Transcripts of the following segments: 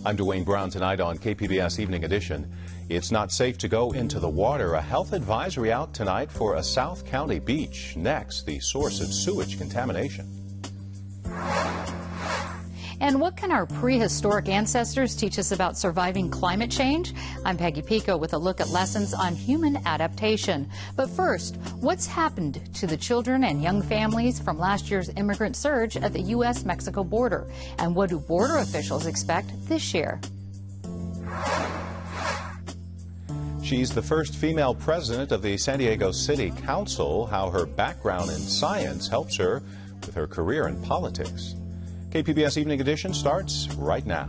I'm Dwayne Brown. Tonight on KPBS Evening Edition. It's not safe to go into the water. A health advisory out tonight for a South County beach. Next, the source of sewage contamination. And what can our prehistoric ancestors teach us about surviving climate change? I'm Peggy Pico with a look at lessons on human adaptation. But first, what's happened to the children and young families from last year's immigrant surge at the U.S.-Mexico border? And what do border officials expect this year? She's the first female president of the San Diego City Council. How her background in science helps her with her career in politics. KPBS Evening Edition starts right now.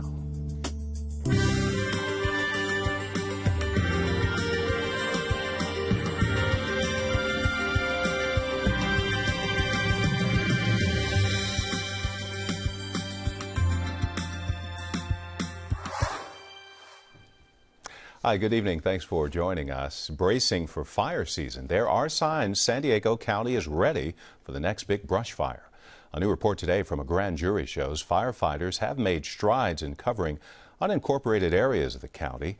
Hi, good evening. Thanks for joining us. Bracing for fire season. There are signs San Diego County is ready for the next big brush fire. A new report today from a grand jury shows firefighters have made strides in covering unincorporated areas of the county.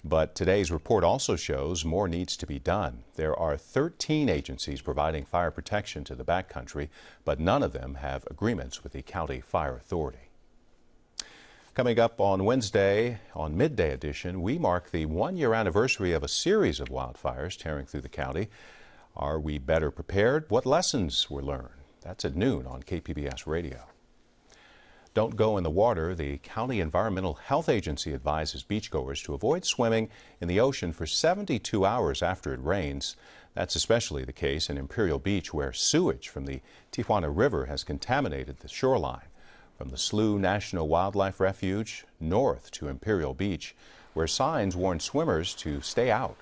But today's report also shows more needs to be done. There are 13 agencies providing fire protection to the backcountry, but none of them have agreements with the County Fire Authority. Coming up on Wednesday, on Midday Edition, we mark the one-year anniversary of a series of wildfires tearing through the county. Are we better prepared? What lessons were learned? That's at noon on KPBS Radio. Don't go in the water. The County Environmental Health Agency advises beachgoers to avoid swimming in the ocean for 72 hours after it rains. That's especially the case in Imperial Beach, where sewage from the Tijuana River has contaminated the shoreline. From the Slough National Wildlife Refuge north to Imperial Beach, where signs warn swimmers to stay out.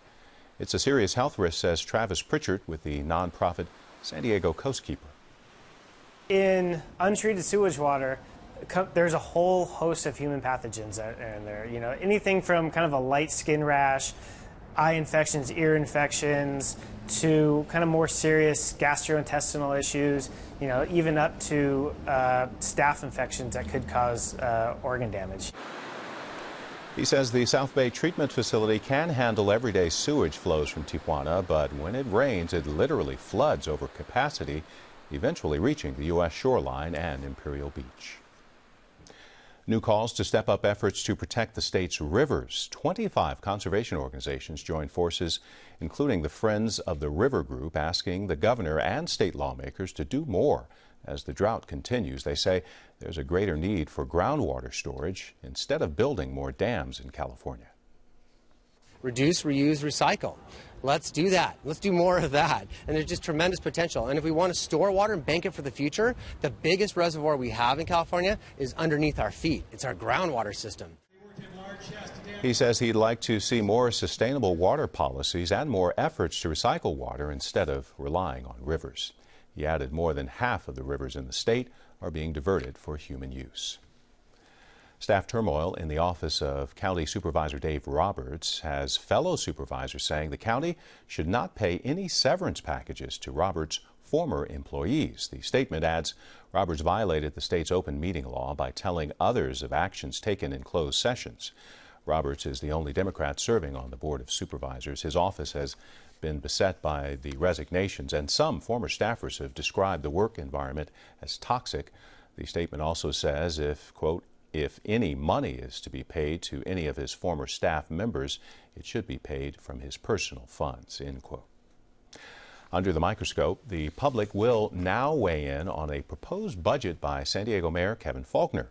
It's a serious health risk, says Travis Pritchard with the nonprofit San Diego Coastkeeper. In untreated sewage water, there's a whole host of human pathogens in there. You know, anything from kind of a light skin rash, eye infections, ear infections, to kind of more serious gastrointestinal issues, you know, even up to staph infections that could cause organ damage. He says the South Bay Treatment Facility can handle everyday sewage flows from Tijuana, but when it rains, it literally floods over capacity, eventually reaching the U.S. shoreline and Imperial Beach. New calls to step up efforts to protect the state's rivers. 25 conservation organizations joined forces, including the Friends of the River Group, asking the governor and state lawmakers to do more. As the drought continues, they say there's a greater need for groundwater storage instead of building more dams in California. Reduce, reuse, recycle. Let's do that. Let's do more of that. And there's just tremendous potential. And if we want to store water and bank it for the future, the biggest reservoir we have in California is underneath our feet. It's our groundwater system. He says he'd like to see more sustainable water policies and more efforts to recycle water instead of relying on rivers. He added more than half of the rivers in the state are being diverted for human use. Staff turmoil in the office of County Supervisor Dave Roberts has fellow supervisors saying the county should not pay any severance packages to Roberts' former employees. The statement adds Roberts violated the state's open meeting law by telling others of actions taken in closed sessions. Roberts is the only Democrat serving on the Board of Supervisors. His office has been beset by the resignations, and some former staffers have described the work environment as toxic. The statement also says if any money is to be paid to any of his former staff members, it should be paid from his personal funds, end quote. Under the microscope, the public will now weigh in on a proposed budget by San Diego Mayor Kevin Faulconer.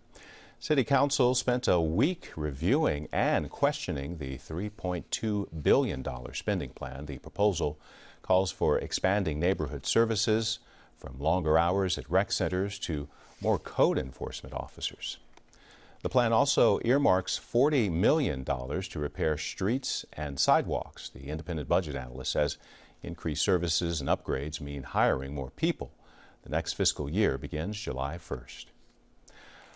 City Council spent a week reviewing and questioning the $3.2 billion spending plan. The proposal calls for expanding neighborhood services, from longer hours at rec centers to more code enforcement officers. The plan also earmarks $40 million to repair streets and sidewalks. The independent budget analyst says increased services and upgrades mean hiring more people. The next fiscal year begins July 1st.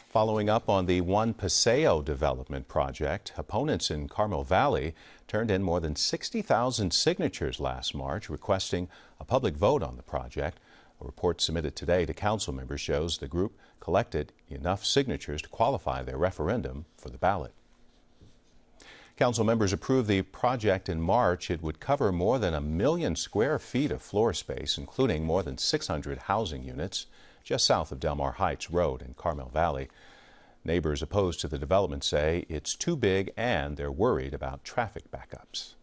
Following up on the One Paseo development project, opponents in Carmel Valley turned in more than 60,000 signatures last March requesting a public vote on the project. A report submitted today to council members shows the group collected enough signatures to qualify their referendum for the ballot. Council members approved the project in March. It would cover more than 1 million square feet of floor space, including more than 600 housing units, just south of Del Mar Heights Road in Carmel Valley. Neighbors opposed to the development say it's too big and they're worried about traffic backups.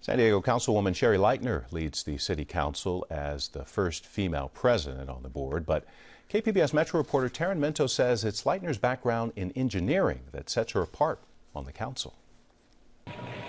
San Diego Councilwoman Sherri Lightner leads the City Council as the first female president on the board, but KPBS Metro reporter Taryn Minto says it's Lightner's background in engineering that sets her apart on the council.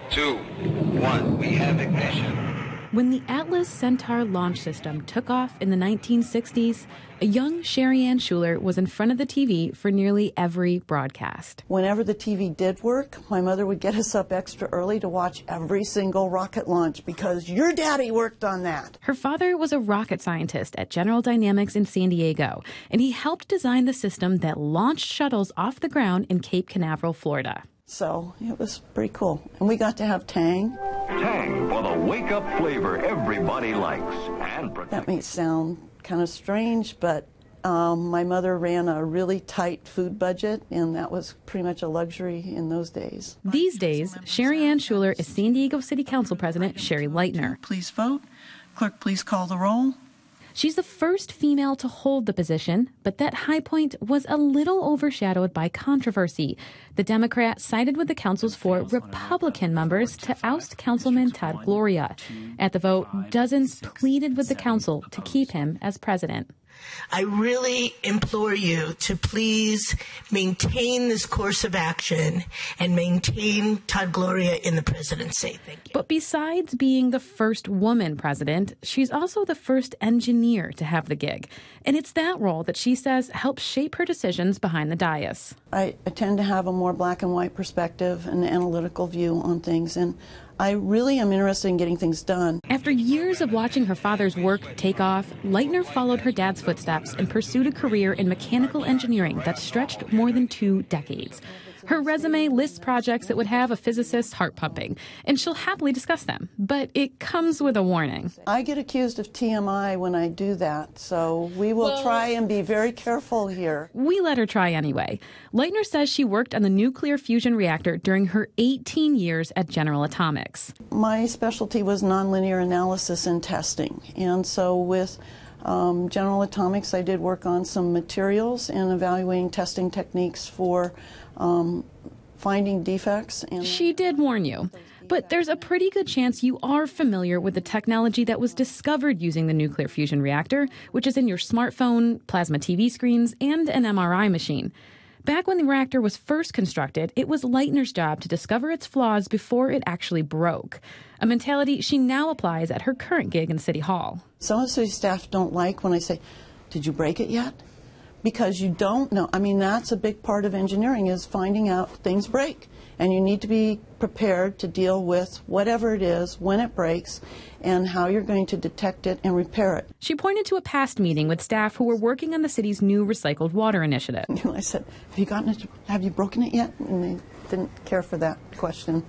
2, 1, we have ignition. When the Atlas Centaur launch system took off in the 1960s, a young Sherri Ann Schuler was in front of the TV for nearly every broadcast. Whenever the TV did work, my mother would get us up extra early to watch every single rocket launch because your daddy worked on that. Her father was a rocket scientist at General Dynamics in San Diego, and he helped design the system that launched shuttles off the ground in Cape Canaveral, Florida. So it was pretty cool. And we got to have Tang. Tang for the wake-up flavor everybody likes. And that may sound kind of strange, but my mother ran a really tight food budget, and that was pretty much a luxury in those days. These days, Sherri Ann Schuler is San Diego City Council President Sherri Lightner. Please vote. Clerk, please call the roll. She's the first female to hold the position, but that high point was a little overshadowed by controversy. The Democrat sided with the council's 4 Republican members to oust Councilman Todd Gloria. At the vote, dozens pleaded with the council to keep him as president. I really implore you to please maintain this course of action and maintain Todd Gloria in the presidency. Thank you. But besides being the first woman president, she's also the first engineer to have the gig. And it's that role that she says helps shape her decisions behind the dais. I tend to have a more black and white perspective, an analytical view on things, and I really am interested in getting things done. After years of watching her father's work take off, Lightner followed her dad's footsteps and pursued a career in mechanical engineering that stretched more than 2 decades. Her resume lists projects that would have a physicist's heart pumping, and she'll happily discuss them. But it comes with a warning. I get accused of TMI when I do that, so we will try and be very careful here. We let her try anyway. Lightner says she worked on the nuclear fusion reactor during her 18 years at General Atomics. My specialty was nonlinear analysis and testing, and so with General Atomics, I did work on some materials and evaluating testing techniques for finding defects. And she did warn you, but there's a pretty good chance you are familiar with the technology that was discovered using the nuclear fusion reactor, which is in your smartphone, plasma TV screens, and an MRI machine. Back when the reactor was first constructed, it was Lightner's job to discover its flaws before it actually broke, a mentality she now applies at her current gig in City Hall. Some of the city staff don't like when I say, "Did you break it yet?" Because you don't know. I mean, that's a big part of engineering, is finding out things break. And you need to be prepared to deal with whatever it is, when it breaks, and how you're going to detect it and repair it. She pointed to a past meeting with staff who were working on the city's new recycled water initiative. I said, have you broken it yet? And they didn't care for that question.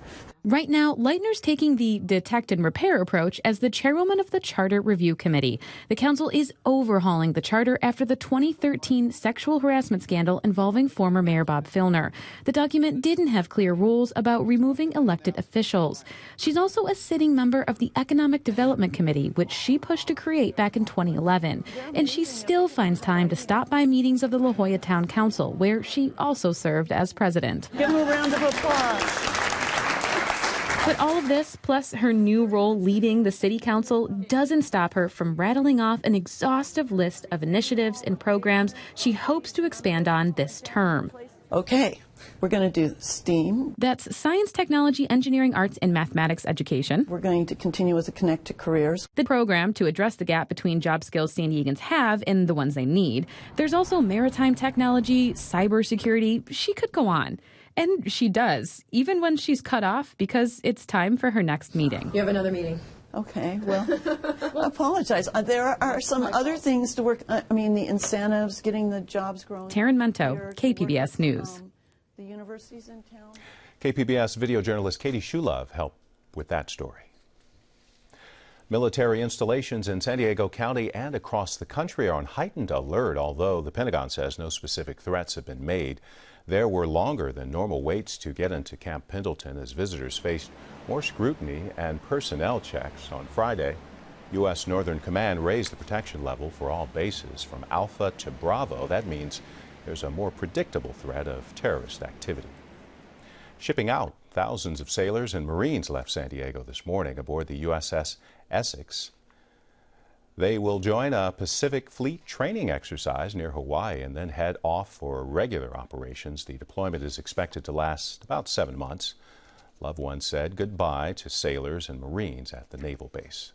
Right now, Lightner's taking the detect and repair approach as the chairwoman of the Charter Review Committee. The council is overhauling the charter after the 2013 sexual harassment scandal involving former Mayor Bob Filner. The document didn't have clear rules about removing elected officials. She's also a sitting member of the Economic Development Committee, which she pushed to create back in 2011. And she still finds time to stop by meetings of the La Jolla Town Council, where she also served as president. Give them a round of applause. But all of this, plus her new role leading the city council, doesn't stop her from rattling off an exhaustive list of initiatives and programs she hopes to expand on this term. Okay, we're going to do STEAM. That's science, technology, engineering, arts, and mathematics education. We're going to continue with the Connect to Careers. The program to address the gap between job skills San Diegans have and the ones they need. There's also maritime technology, cybersecurity. She could go on. And she does, even when she's cut off because it's time for her next meeting. You have another meeting. Okay, well, I apologize. There are some other things to work. I mean, the incentives, getting the jobs growing. Taryn Minto, KPBS News. The universities in town. KPBS video journalist Katie Shulov helped with that story. Military installations in San Diego County and across the country are on heightened alert, although the Pentagon says no specific threats have been made. There were longer than normal waits to get into Camp Pendleton as visitors faced more scrutiny and personnel checks. On Friday, U.S. Northern Command raised the protection level for all bases from Alpha to Bravo. That means there's a more predictable threat of terrorist activity. Shipping out, thousands of sailors and Marines left San Diego this morning aboard the USS Essex. They will join a Pacific Fleet training exercise near Hawaii and then head off for regular operations. The deployment is expected to last about 7 months. Loved ones said goodbye to sailors and Marines at the naval base.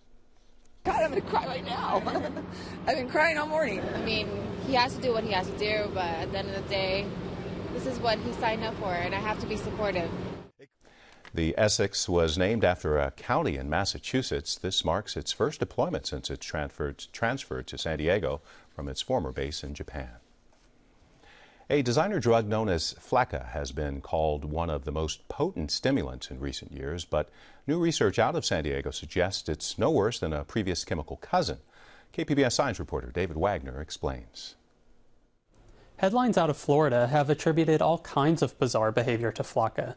God, I'm going to cry right now. I've been crying all morning. I mean, he has to do what he has to do, but at the end of the day, this is what he signed up for, and I have to be supportive. The Essex was named after a county in Massachusetts. This marks its first deployment since it transferred to San Diego from its former base in Japan. A designer drug known as Flakka has been called one of the most potent stimulants in recent years, but new research out of San Diego suggests it's no worse than a previous chemical cousin. KPBS science reporter David Wagner explains. Headlines out of Florida have attributed all kinds of bizarre behavior to Flakka.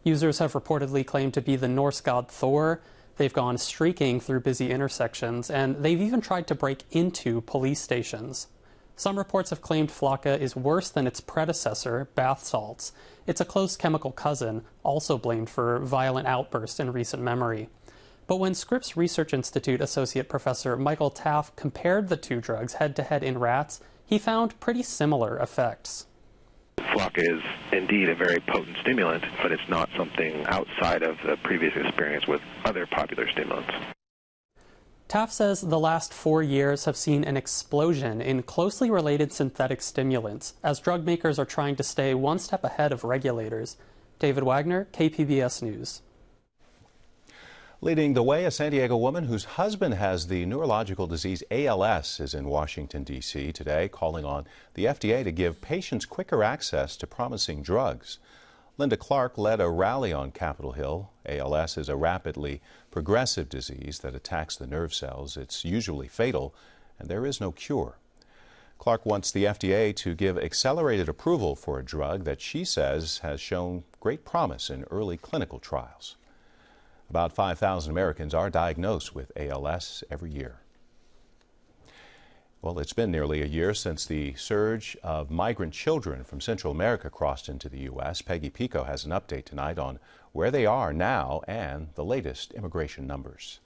Users have reportedly claimed to be the Norse god Thor. They've gone streaking through busy intersections, and they've even tried to break into police stations. Some reports have claimed Flakka is worse than its predecessor, bath salts. It's a close chemical cousin, also blamed for violent outbursts in recent memory. But when Scripps Research Institute Associate Professor Michael Taff compared the two drugs head-to-head in rats, he found pretty similar effects. Flakka is indeed a very potent stimulant, but it's not something outside of the previous experience with other popular stimulants. Taff says the last 4 years have seen an explosion in closely related synthetic stimulants as drug makers are trying to stay one step ahead of regulators. David Wagner, KPBS News. Leading the way, a San Diego woman whose husband has the neurological disease ALS is in Washington, D.C. today, calling on the FDA to give patients quicker access to promising drugs. Linda Clark led a rally on Capitol Hill. ALS is a rapidly progressive disease that attacks the nerve cells. It's usually fatal, and there is no cure. Clark wants the FDA to give accelerated approval for a drug that she says has shown great promise in early clinical trials. About 5,000 Americans are diagnosed with ALS every year. Well, it's been nearly a year since the surge of migrant children from Central America crossed into the U.S. Peggy Pico has an update tonight on where they are now and the latest immigration numbers.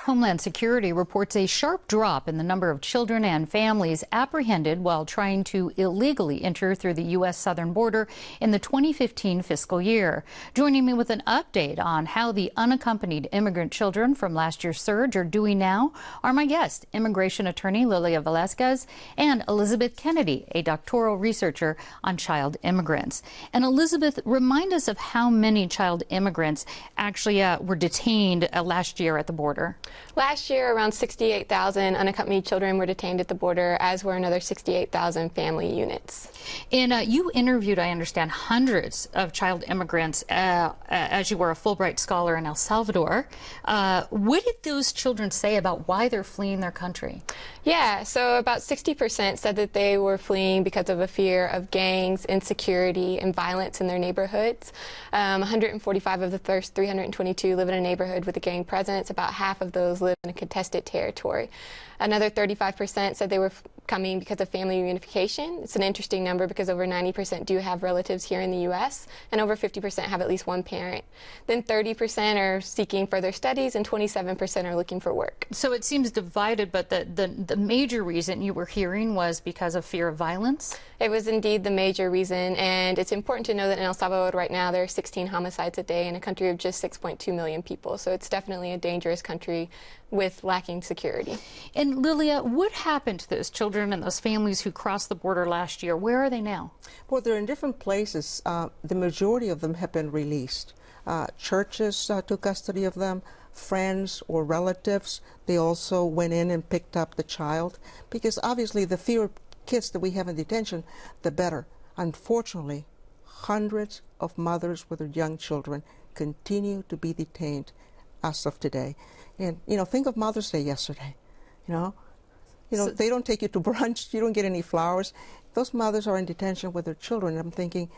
Homeland Security reports a sharp drop in the number of children and families apprehended while trying to illegally enter through the U.S. southern border in the 2015 fiscal year. Joining me with an update on how the unaccompanied immigrant children from last year's surge are doing now are my guests, immigration attorney Lilia Velasquez and Elizabeth Kennedy, a doctoral researcher on child immigrants. And Elizabeth, remind us of how many child immigrants actually were detained last year at the border. Last year, around 68,000 unaccompanied children were detained at the border, as were another 68,000 family units. And you interviewed, I understand, hundreds of child immigrants as you were a Fulbright scholar in El Salvador. What did those children say about why they're fleeing their country? Yeah, so about 60% said that they were fleeing because of a fear of gangs, insecurity, and violence in their neighborhoods. 145 of the first 322 live in a neighborhood with a gang presence. About half of those live in a contested territory. Another 35% said they were coming because of family reunification. It's an interesting number because over 90% do have relatives here in the U.S. and over 50% have at least one parent. Then 30% are seeking further studies and 27% are looking for work. So it seems divided, but the major reason you were hearing was because of fear of violence? It was indeed the major reason, and it's important to know that in El Salvador right now there are 16 homicides a day in a country of just 6.2 million people. So it's definitely a dangerous country with lacking security. And Lilia, what happened to those children and those families who crossed the border last year? Where are they now? Well, they're in different places. The majority of them have been released. Churches took custody of them, friends or relatives. They also went in and picked up the child, because obviously the fewer kids that we have in detention, the better. Unfortunately, hundreds of mothers with their young children continue to be detained as of today. And, think of Mother's Day yesterday, so, they don't take you to brunch, you don't get any flowers. Those mothers are in detention with their children. And I'm thinking,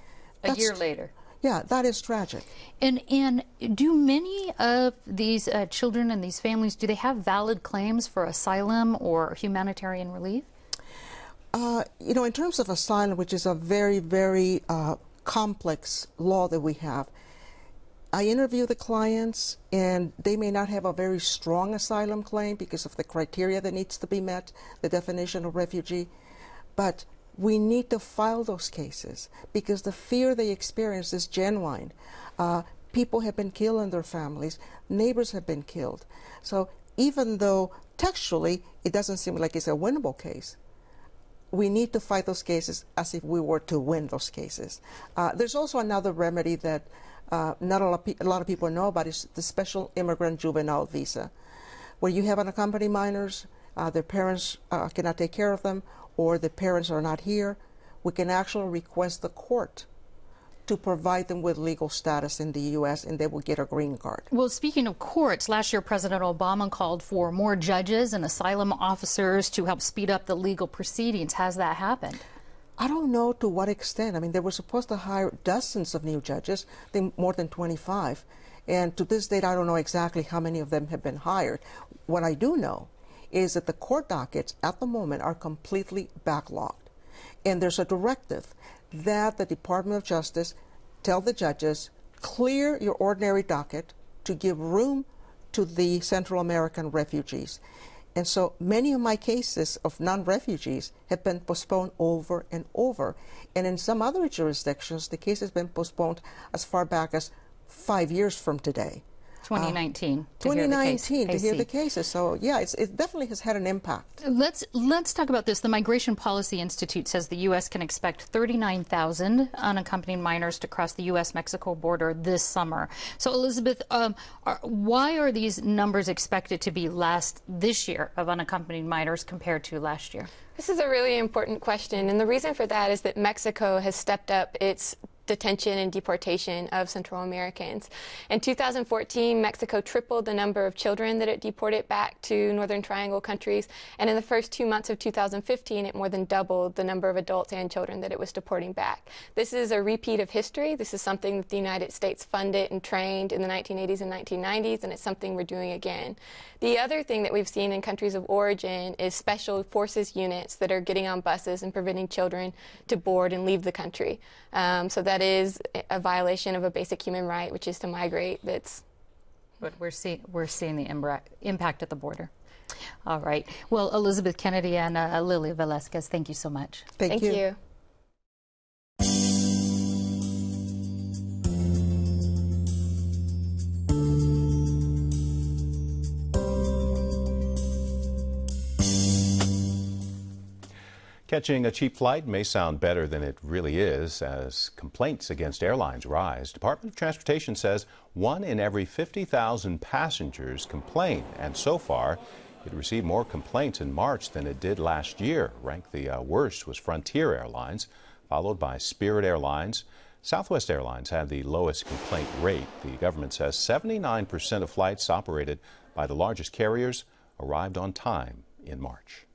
a year later. Yeah, that is tragic. And do many of these children and these families, do they have valid claims for asylum or humanitarian relief? In terms of asylum, which is a very, very complex law that we have, I interview the clients, and they may not have a very strong asylum claim because of the criteria that needs to be met, the definition of refugee. But we need to file those cases because the fear they experience is genuine. People have been killed in their families. Neighbors have been killed. So even though textually it doesn't seem like it's a winnable case, we need to fight those cases as if we were to win those cases. There's also another remedy that not a lot of people know about, is the special immigrant juvenile visa, where you have unaccompanied minors, their parents cannot take care of them, or the parents are not here. We can actually request the court to provide them with legal status in the U.S., and they will get a green card. Well, speaking of courts, last year President Obama called for more judges and asylum officers to help speed up the legal proceedings. Has that happened? I don't know to what extent. I mean, they were supposed to hire dozens of new judges, I think more than 25. And to this date, I don't know exactly how many of them have been hired. What I do know is that the court dockets at the moment are completely backlogged. And there's a directive that the Department of Justice tell the judges, clear your ordinary docket to give room to the Central American refugees. And so many of my cases of non-refugees have been postponed over and over. And in some other jurisdictions, the case has been postponed as far back as 5 years from today. 2019. 2019 to hear the cases. So yeah, it definitely has had an impact. Let's talk about this. The Migration Policy Institute says the U.S. can expect 39,000 unaccompanied minors to cross the U.S.-Mexico border this summer. So Elizabeth, why are these numbers expected to be less this year of unaccompanied minors compared to last year? This is a really important question, and the reason for that is that Mexico has stepped up its detention and deportation of Central Americans. In 2014, Mexico tripled the number of children that it deported back to Northern Triangle countries, and in the first 2 months of 2015, it more than doubled the number of adults and children that it was deporting back. This is a repeat of history. This is something that the United States funded and trained in the 1980s and 1990s, and it's something we're doing again. The other thing that we've seen in countries of origin is special forces units that are getting on buses and preventing children to board and leave the country. So that is a violation of a basic human right, which is to migrate. But we're seeing the impact at the border. All right. Well, Elizabeth Kennedy and Lilia Velasquez, thank you so much. Thank you. Catching a cheap flight may sound better than it really is as complaints against airlines rise. Department of Transportation says 1 in every 50,000 passengers complain, and so far it received more complaints in March than it did last year. Ranked the worst was Frontier Airlines, followed by Spirit Airlines. Southwest Airlines had the lowest complaint rate. The government says 79% of flights operated by the largest carriers arrived on time in March.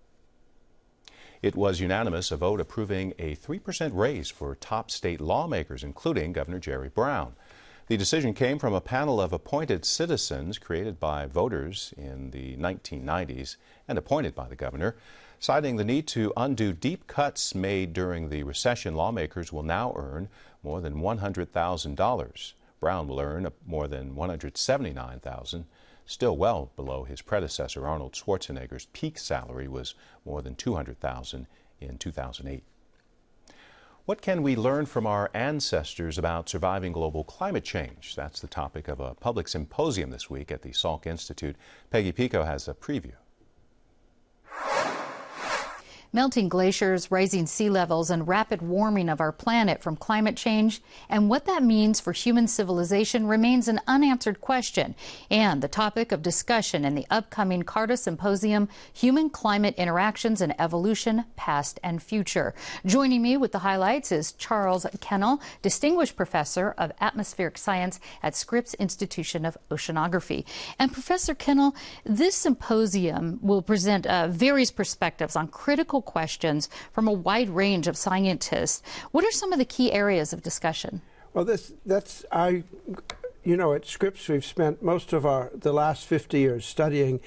It was unanimous, a vote approving a 3% raise for top state lawmakers, including Governor Jerry Brown. The decision came from a panel of appointed citizens created by voters in the 1990s and appointed by the governor. Citing the need to undo deep cuts made during the recession, lawmakers will now earn more than $100,000. Brown will earn more than $179,000. Still well below his predecessor. Arnold Schwarzenegger's peak salary was more than $200,000 in 2008. What can we learn from our ancestors about surviving global climate change? That's the topic of a public symposium this week at the Salk Institute. Peggy Pico has a preview. melting glaciers, rising sea levels, and rapid warming of our planet from climate change, and what that means for human civilization remains an unanswered question, and the topic of discussion in the upcoming Carta Symposium, Human Climate Interactions and Evolution, Past and Future. Joining me with the highlights is Charles Kennel, Distinguished Professor of Atmospheric Science at Scripps Institution of Oceanography. And Professor Kennel, this symposium will present various perspectives on critical questions from a wide range of scientists. What are some of the key areas of discussion? Well, you know, at Scripps we've spent most of the last 50 years studying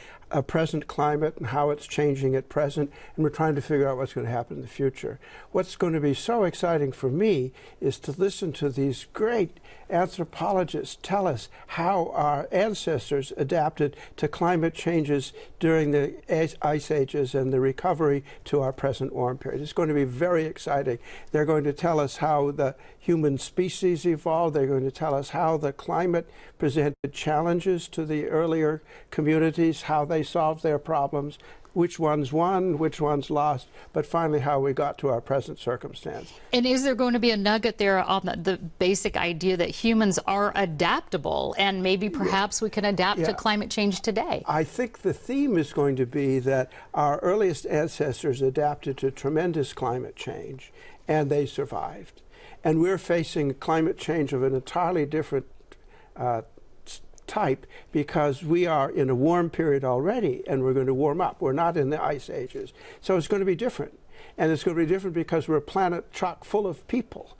present climate and how it's changing at present, and we're trying to figure out what's going to happen in the future. What's going to be so exciting for me is to listen to these great anthropologists tell us how our ancestors adapted to climate changes during the ice ages and the recovery to our present warm period. It's going to be very exciting. They're going to tell us how the human species evolved. They're going to tell us how the climate presented challenges to the earlier communities, how they solved their problems, which ones won, which ones lost, but finally how we got to our present circumstance. And is there going to be a nugget there on the basic idea that humans are adaptable and maybe perhaps we can adapt to climate change today? I think the theme is going to be that our earliest ancestors adapted to tremendous climate change and they survived. And we're facing climate change of an entirely different type because we are in a warm period already and we're going to warm up. We're not in the ice ages. So it's going to be different. And it's going to be different because we're a planet chock full of people,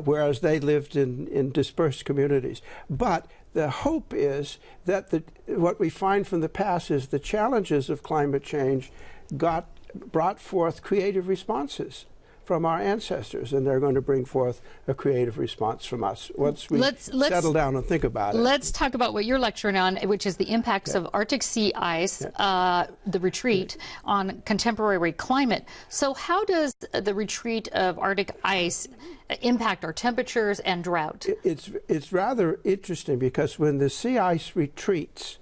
whereas they lived in dispersed communities. But the hope is that what we find from the past is the challenges of climate change brought forth creative responses from our ancestors, and they're going to bring forth a creative response from us once we settle down and think about it. Let's talk about what you're lecturing on, which is the impacts of Arctic sea ice, the retreat, on contemporary climate. So how does the retreat of Arctic ice impact our temperatures and drought? It's rather interesting because when the sea ice retreats,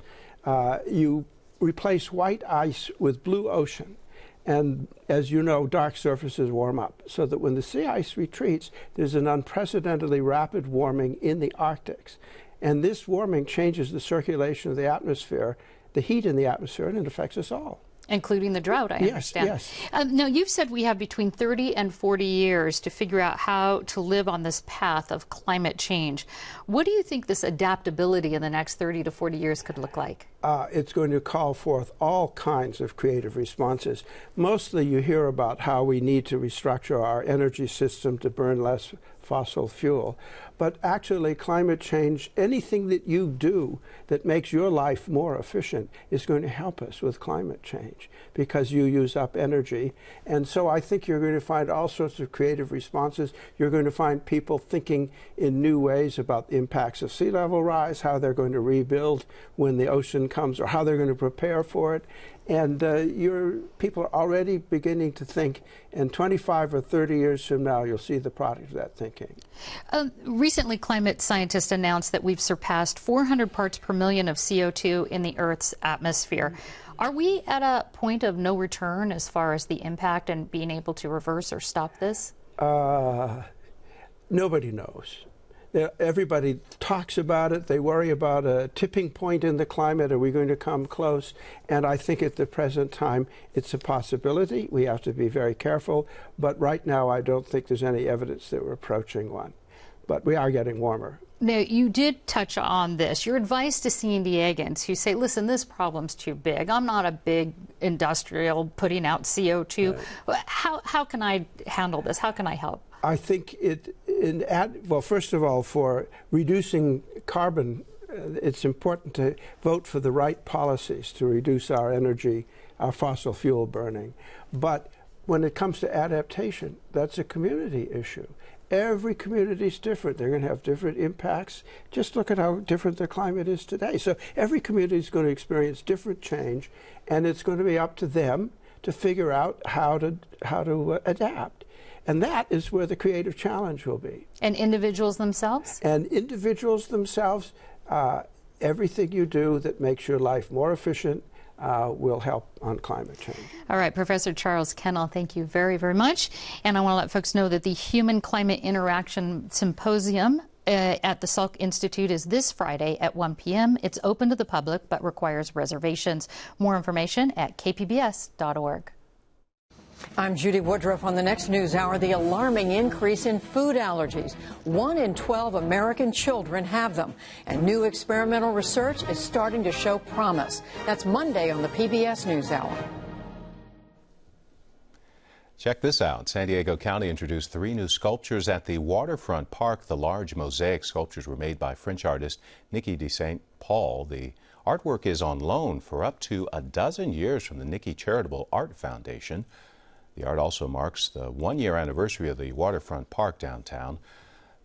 you replace white ice with blue ocean. And as you know, dark surfaces warm up, so that when the sea ice retreats, there's an unprecedentedly rapid warming in the Arctics. And this warming changes the circulation of the atmosphere, the heat in the atmosphere, and it affects us all. Including the drought, I understand. Yes. Now, you've said we have between 30 and 40 years to figure out how to live on this path of climate change. What do you think this adaptability in the next 30 to 40 years could look like? It's going to call forth all kinds of creative responses. Mostly you hear about how we need to restructure our energy system to burn less fossil fuel. But actually, climate change, anything that you do that makes your life more efficient is going to help us with climate change because you use up energy. And so I think you're going to find all sorts of creative responses. You're going to find people thinking in new ways about the impacts of sea level rise, how they're going to rebuild when the ocean comes, or how they're going to prepare for it. And people are already beginning to think, and 25 or 30 years from now, you'll see the product of that thinking. Recently, climate scientists announced that we've surpassed 400 parts per million of CO2 in the Earth's atmosphere. Are we at a point of no return as far as the impact and being able to reverse or stop this? Nobody knows. Everybody talks about it. They worry about a tipping point in the climate. Are we going to come close? And I think at the present time, it's a possibility. We have to be very careful. But right now, I don't think there's any evidence that we're approaching one. But we are getting warmer. Now, you did touch on this. Your advice to San Diegans who say, listen, this problem's too big. I'm not a big industrial putting out CO2. Right. How can I handle this? How can I help? I think well, first of all, for reducing carbon, it's important to vote for the right policies to reduce our energy, our fossil fuel burning. But when it comes to adaptation, that's a community issue. Every community is different. They're going to have different impacts. Just look at how different the climate is today. So every community is going to experience different change, and it's going to be up to them to figure out how to adapt. And that is where the creative challenge will be. And individuals themselves? And individuals themselves, everything you do that makes your life more efficient, will help on climate change. All right, Professor Charles Kennel, thank you very, very much. And I want to let folks know that the Human Climate Interaction Symposium at the Salk Institute is this Friday at 1 p.m. It's open to the public but requires reservations. More information at kpbs.org. I'm Judy Woodruff. On the next news hour, the alarming increase in food allergies. 1 in 12 American children have them, and new experimental research is starting to show promise. That's Monday on the PBS NewsHour. Check this out. San Diego County introduced 3 new sculptures at the waterfront park. The large mosaic sculptures were made by French artist Nikki de St. Paul. The artwork is on loan for up to a dozen years from the Nikki Charitable Art Foundation. The art also marks the 1-year anniversary of the waterfront park downtown.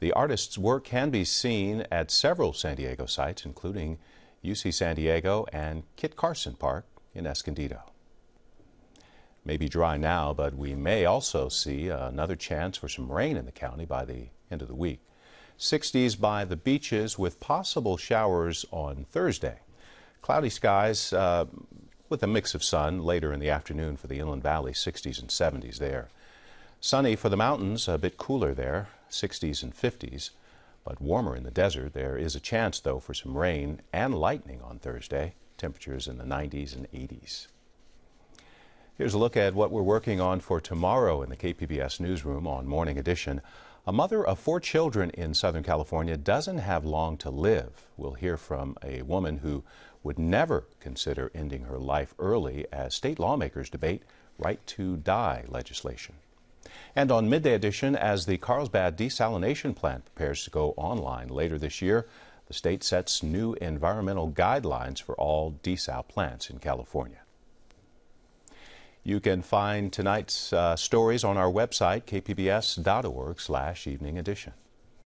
The artist's work can be seen at several San Diego sites, including UC San Diego and Kit Carson Park in Escondido. May be dry now, but we may also see another chance for some rain in the county by the end of the week. 60s by the beaches with possible showers on Thursday. Cloudy skies with a mix of sun later in the afternoon for the Inland Valley, 60s and 70s there. Sunny for the mountains, a bit cooler there, 60s and 50s, but warmer in the desert. There is a chance, though, for some rain and lightning on Thursday, temperatures in the 90s and 80s. Here's a look at what we're working on for tomorrow in the KPBS newsroom on Morning Edition. A mother of 4 children in Southern California doesn't have long to live. We'll hear from a woman who would never consider ending her life early as state lawmakers debate right to die legislation. And on Midday Edition, as the Carlsbad desalination plant prepares to go online later this year, the state sets new environmental guidelines for all desal plants in California. You can find tonight's stories on our website, kpbs.org/evening edition.